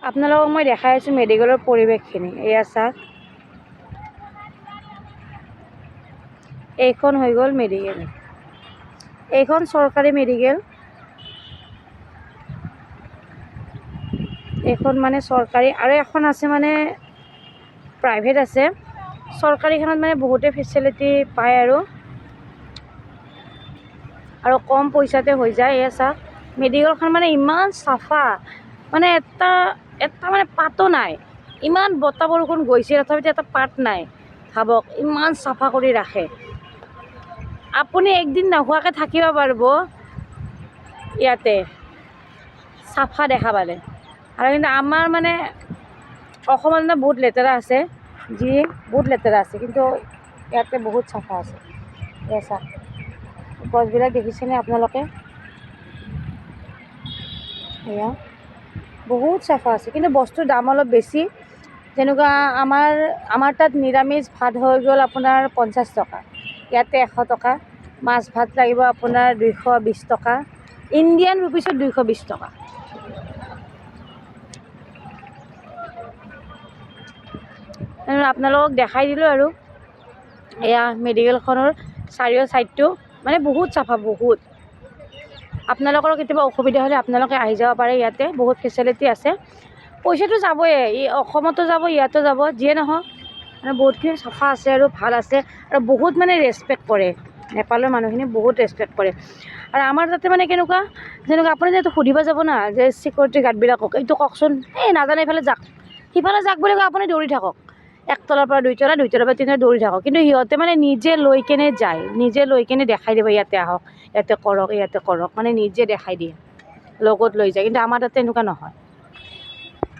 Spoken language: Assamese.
আপোনালোকক মই দেখাই আছোঁ মেডিকেলৰ পৰিৱেশখিনি। এয়া চাওক, এইখন হৈ গ'ল মেডিকেল, এইখন চৰকাৰী মেডিকেল, এইখন মানে চৰকাৰী, আৰু এখন আছে মানে প্ৰাইভেট আছে। চৰকাৰীখনত মানে বহুতে ফেচিলিটি পায় আৰু কম পইচাতে হৈ যায়। এয়া চাওক, মেডিকেলখন মানে ইমান চাফা, মানে এটা মানে পাতো নাই। ইমান বতাহ বৰষুণ গৈছে তথাপিতো এটা পাত নাই। ভাবক, ইমান চাফা কৰি ৰাখে। আপুনি একদিন নোখোৱাকৈ থাকিব পাৰিব ইয়াতে, চাফা দেখা পালে। আৰু কিন্তু আমাৰ মানে অসমত মানে বহুত লেতেৰা আছে, বহুত লেতেৰা আছে, কিন্তু ইয়াতে বহুত চাফা আছে। এয়া চাওক, গছবিলাক দেখিছেনে আপোনালোকে? এয়া বহুত চাফা আছে, কিন্তু বস্তুৰ দাম অলপ বেছি। যেনেকুৱা আমাৰ তাত নিৰামিষ ভাত হৈ গ'ল আপোনাৰ 50 টকা, ইয়াতে 100 টকা। মাছ ভাত লাগিব আপোনাৰ 220 টকা, ইণ্ডিয়ান ৰুপিছত 220 টকা। আপোনালোকক দেখাই দিলোঁ আৰু এয়া মেডিকেলখনৰ চাৰিও ছাইডটো মানে বহুত চাফা, বহুত। আপোনালোকৰ কেতিয়াবা অসুবিধা হ'লে আপোনালোকে আহি যাব পাৰে, ইয়াতে বহুত ফেচিলিটি আছে। পইচাটো যাবই, অসমতো যাব, ইয়াতো যাব, যিয়ে নহওক মানে বহুতখিনি চাফা আছে আৰু ভাল আছে। আৰু বহুত মানে ৰেচপেক্ট কৰে, নেপালৰ মানুহখিনি বহুত ৰেচপেক্ট কৰে। আৰু আমাৰ তাতে মানে কেনেকুৱা, যেনেকুৱা আপুনি যিহেতু সুধিব যাব না, যে চিকিউৰিটি গাৰ্ডবিলাকক এইটো কওকচোন, এই নাজানে এইফালে যাওক, সিফালে যাওক বুলি কয়, আপুনি দৌৰি থাকক। 1 তলাৰ পৰা 2 তলা, 2 তলাৰ পৰা 3 তলা দৌৰি থাকক। কিন্তু সিহঁতে মানে নিজে লৈ কেনে যায়, নিজে লৈ কেনে দেখাই দিব, ইয়াতে আহক, ইয়াতে কৰক, ইয়াতে কৰক, মানে নিজে দেখাই দিয়ে, লগত লৈ যায়। কিন্তু আমাৰ তাতে এনেকুৱা নহয়।